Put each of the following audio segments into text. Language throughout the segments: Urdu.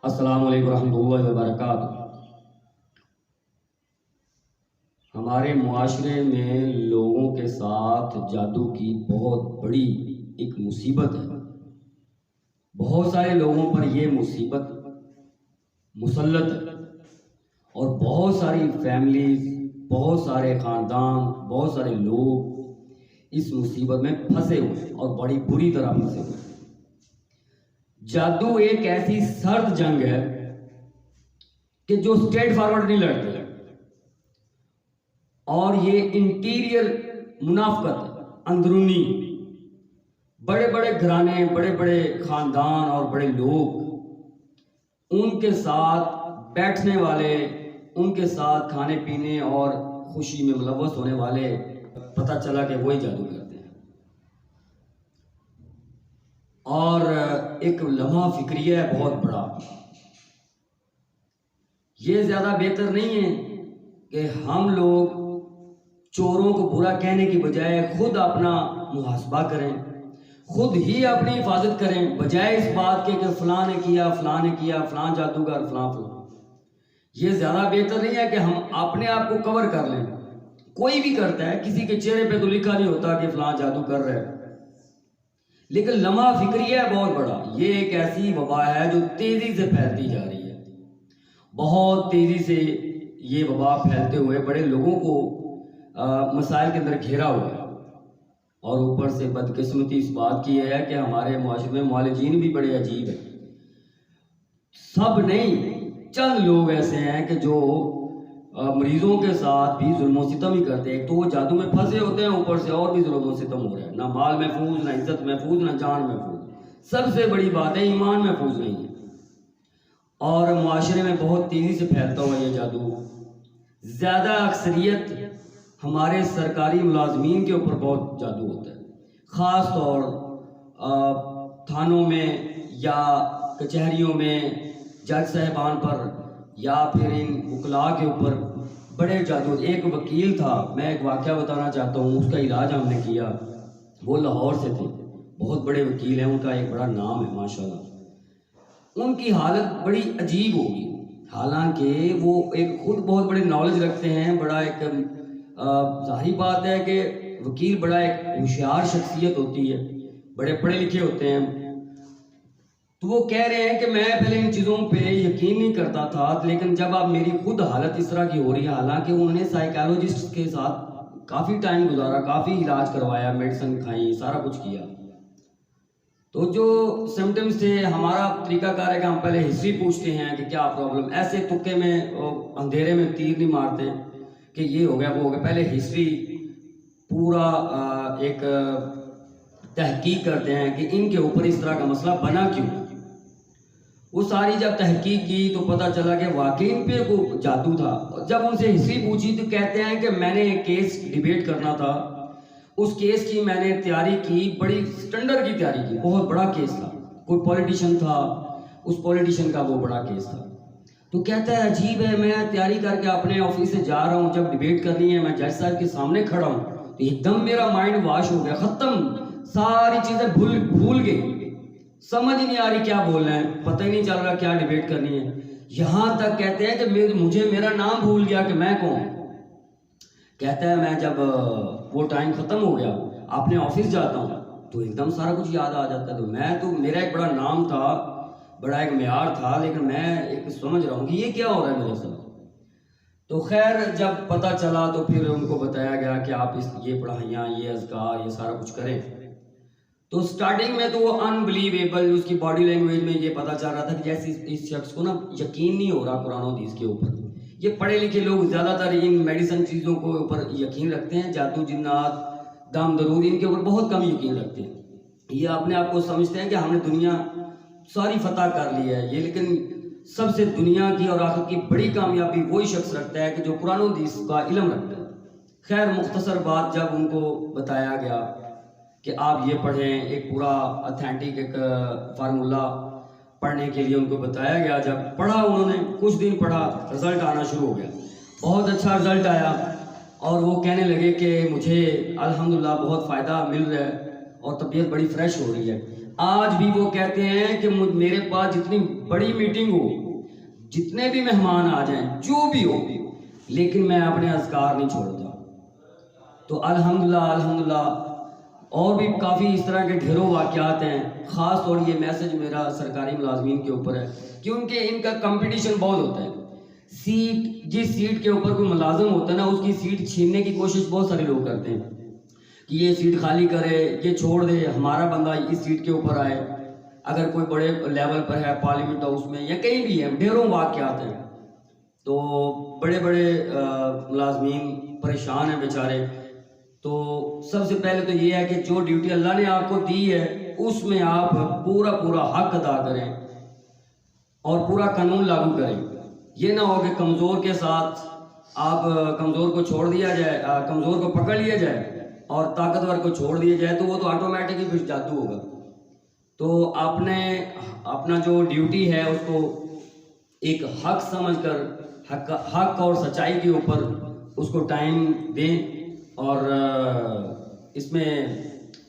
السلام علیکم ورحمۃ اللہ وبرکاتہ۔ ہمارے معاشرے میں لوگوں کے ساتھ جادو کی بہت بڑی ایک مصیبت ہے۔ بہت سارے لوگوں پر یہ مصیبت مسلط ہے اور بہت ساری فیملیز، بہت سارے خاندان، بہت سارے لوگ اس مصیبت میں پھنسے ہوئے اور بڑی بری طرح پھنسے ہوئے۔ جادو ایک ایسی سرد جنگ ہے کہ جو اسٹریٹ فارورڈ نہیں لڑتے، اور یہ انٹیریئر منافقت ہے، اندرونی۔ بڑے بڑے گھرانے، بڑے بڑے خاندان اور بڑے لوگ ان کے ساتھ بیٹھنے والے، ان کے ساتھ کھانے پینے اور خوشی میں ملوث ہونے والے، پتہ چلا کہ وہی جادو کرتے ہیں۔ اور ایک لمحہ فکریہ ہے بہت بڑا۔ یہ زیادہ بہتر نہیں ہے کہ ہم لوگ چوروں کو برا کہنے کی بجائے خود اپنا محاسبہ کریں، خود ہی اپنی حفاظت کریں، بجائے اس بات کے کہ فلاں نے کیا، فلاں نے کیا، فلاں جادوگر، فلاں فلاں۔ یہ زیادہ بہتر نہیں ہے کہ ہم اپنے آپ کو کور کر لیں۔ کوئی بھی کرتا ہے، کسی کے چہرے پہ تو لکھا نہیں ہوتا کہ فلاں جادو کر رہا ہے، لیکن لمحہ فکریہ ہے بہت بڑا۔ یہ ایک ایسی وبا ہے جو تیزی سے پھیلتی جا رہی ہے، بہت تیزی سے یہ وبا پھیلتے ہوئے بڑے لوگوں کو مسائل کے اندر گھیرا ہوا ہے۔ اور اوپر سے بدقسمتی اس بات کی ہے کہ ہمارے معاشرے میں معالجین بھی بڑے عجیب ہیں۔ سب نہیں، چند لوگ ایسے ہیں کہ جو مریضوں کے ساتھ بھی ظلم و ستم ہی کرتے ہیں۔ ایک تو وہ جادو میں پھنسے ہوتے ہیں، اوپر سے اور بھی ظلم و ستم ہو رہا ہے، نہ مال محفوظ، نہ عزت محفوظ، نہ جان محفوظ۔ سب سے بڑی بات ہے ایمان محفوظ نہیں ہے، اور معاشرے میں بہت تیزی سے پھیلتا ہوا یہ جادو۔ زیادہ اکثریت ہمارے سرکاری ملازمین کے اوپر بہت جادو ہوتا ہے، خاص طور تھانوں میں یا کچہریوں میں جج صاحبان پر یا پھر ان وکلاء کے اوپر بڑے جادو۔ ایک وکیل تھا، میں ایک واقعہ بتانا چاہتا ہوں، اس کا علاج ہم نے کیا۔ وہ لاہور سے تھے، بہت بڑے وکیل ہیں، ان کا ایک بڑا نام ہے ماشاءاللہ۔ ان کی حالت بڑی عجیب ہوگی، حالانکہ وہ ایک خود بہت بڑے نالج رکھتے ہیں، بڑا ایک ظاہری بات ہے کہ وکیل بڑا ایک ہوشیار شخصیت ہوتی ہے، بڑے پڑھے لکھے ہوتے ہیں۔ تو وہ کہہ رہے ہیں کہ میں پہلے ان چیزوں پہ یقین نہیں کرتا تھا، لیکن جب اب میری خود حالت اس طرح کی ہو رہی ہے، حالانکہ انہوں نے سائیکالوجسٹ کے ساتھ کافی ٹائم گزارا، کافی علاج کروایا، میڈیسن کھائی، سارا کچھ کیا، تو جو سمٹمز تھے، ہمارا طریقہ کار ہے کہ ہم پہلے ہسٹری پوچھتے ہیں کہ کیا پرابلم، ایسے تکے میں اندھیرے میں تیر نہیں مارتے کہ یہ ہو گیا وہ ہو گیا، پہلے ہسٹری پورا ایک تحقیق کرتے ہیں کہ ان کے اوپر اس طرح کا مسئلہ بنا کیوں۔ وہ ساری جب تحقیق کی تو پتہ چلا کہ واقعی ان پہ کوئی جادو تھا۔ جب ان سے ہسٹری پوچھی تو کہتے ہیں کہ میں نے ایک کیس ڈیبیٹ کرنا تھا، اس کیس کی میں نے تیاری کی، بڑی سٹنڈر کی تیاری کی، بہت بڑا کیس تھا، کوئی پولیٹیشن تھا، اس پولیٹیشن کا وہ بڑا کیس تھا۔ تو کہتا ہے عجیب ہے، میں تیاری کر کے اپنے آفس سے جا رہا ہوں، جب ڈیبیٹ کرنی ہے، میں جج صاحب کے سامنے کھڑا ہوں تو ایک دم میرا مائنڈ واش ہو گیا، ختم، ساری چیزیں بھول گئی، سمجھ ہی نہیں آ رہی کیا بولنا ہے، پتہ ہی نہیں چل رہا کیا ڈیبیٹ کرنی ہے۔ یہاں تک کہتے ہیں کہ مجھے میرا نام بھول گیا کہ میں کون۔ کہتا ہے میں جب وہ ٹائم ختم ہو گیا، اپنے آفس جاتا ہوں تو ایک دم سارا کچھ یاد آ جاتا ہے۔ تو میرا ایک بڑا نام تھا، بڑا ایک معیار تھا، لیکن میں ایک سمجھ رہا ہوں کہ یہ کیا ہو رہا ہے میرے ساتھ۔ تو خیر جب پتہ چلا تو پھر ان کو بتایا گیا کہ آپ یہ پڑھائیاں، یہ اذکار، یہ سارا کچھ کریں۔ تو سٹارٹنگ میں تو وہ انبلیویبل، اس کی باڈی لینگویج میں یہ پتہ چل رہا تھا کہ جیسے اس شخص کو نا یقین نہیں ہو رہا قرآن و حدیث کے اوپر۔ یہ پڑھے لکھے لوگ زیادہ تر ان میڈیسن چیزوں کو اوپر یقین رکھتے ہیں، جادو، جنات، دم درود، ان کے اوپر بہت کم یقین رکھتے ہیں۔ یہ اپنے آپ کو سمجھتے ہیں کہ ہم نے دنیا ساری فتح کر لی ہے یہ، لیکن سب سے دنیا کی اور آخرت کی بڑی کامیابی وہی شخص رکھتا ہے کہ جو قرآن و حدیث کا علم رکھتا ہے۔ خیر مختصر بات، جب ان کو بتایا گیا کہ آپ یہ پڑھیں، ایک پورا اتھینٹک ایک فارمولہ پڑھنے کے لیے ان کو بتایا گیا، جب پڑھا انہوں نے، کچھ دن پڑھا، رزلٹ آنا شروع ہو گیا، بہت اچھا رزلٹ آیا، اور وہ کہنے لگے کہ مجھے الحمدللہ بہت فائدہ مل رہا ہے اور طبیعت بڑی فریش ہو رہی ہے۔ آج بھی وہ کہتے ہیں کہ میرے پاس جتنی بڑی میٹنگ ہو، جتنے بھی مہمان آ جائیں، جو بھی ہو، لیکن میں اپنے اذکار نہیں چھوڑتا۔ تو الحمدللہ اور بھی کافی اس طرح کے ڈھیروں واقعات ہیں۔ خاص طور یہ میسج میرا سرکاری ملازمین کے اوپر ہے کہ ان کا کمپٹیشن بہت ہوتا ہے۔ جس سیٹ کے اوپر کوئی ملازم ہوتا ہے نا، اس کی سیٹ چھیننے کی کوشش بہت سارے لوگ کرتے ہیں کہ یہ سیٹ خالی کرے، یہ چھوڑ دے، ہمارا بندہ اس سیٹ کے اوپر آئے۔ اگر کوئی بڑے لیول پر ہے، پارلیمنٹ ہاؤس میں یا کہیں بھی ہے، ڈھیروں واقعات ہیں۔ تو بڑے بڑے ملازمین پریشان ہیں بیچارے۔ تو سب سے پہلے تو یہ ہے کہ جو ڈیوٹی اللہ نے آپ کو دی ہے اس میں آپ پورا حق ادا کریں اور پورا قانون لاگو کریں۔ یہ نہ ہو کہ کمزور کے ساتھ آپ کمزور کو چھوڑ دیا جائے، کمزور کو پکڑ لیا جائے اور طاقتور کو چھوڑ دیا جائے، تو وہ تو آٹومیٹکلی کچھ جادو ہوگا۔ تو آپ نے اپنا جو ڈیوٹی ہے اس کو ایک حق سمجھ کر حق اور سچائی کے اوپر اس کو ٹائم دیں، اور اس میں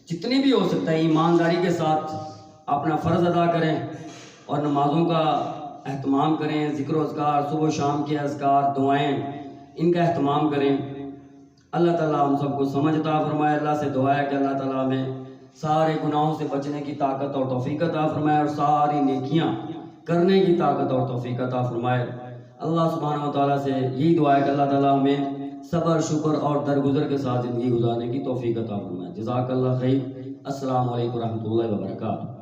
جتنی بھی ہو سکتا ہے ایمانداری کے ساتھ اپنا فرض ادا کریں اور نمازوں کا اہتمام کریں، ذکر و اذکار، صبح و شام کے اذکار، دعائیں، ان کا اہتمام کریں۔ اللہ تعالیٰ ہم سب کو سمجھ عطا فرمائے۔ اللہ سے دعا ہے کہ اللہ تعالیٰ ہمیں سارے گناہوں سے بچنے کی طاقت اور توفیق عطا فرمائے اور ساری نیکیاں کرنے کی طاقت اور توفیق عطا فرمائے۔ اللہ سبحانہ و تعالیٰ سے یہی دعا ہے کہ اللہ تعالیٰ ہمیں صبر، شکر اور درگزر کے ساتھ زندگی گزارنے کی توفیق عطا فرمائے۔ جزاک اللہ خیر۔ السلام علیکم ورحمۃ اللہ وبرکاتہ۔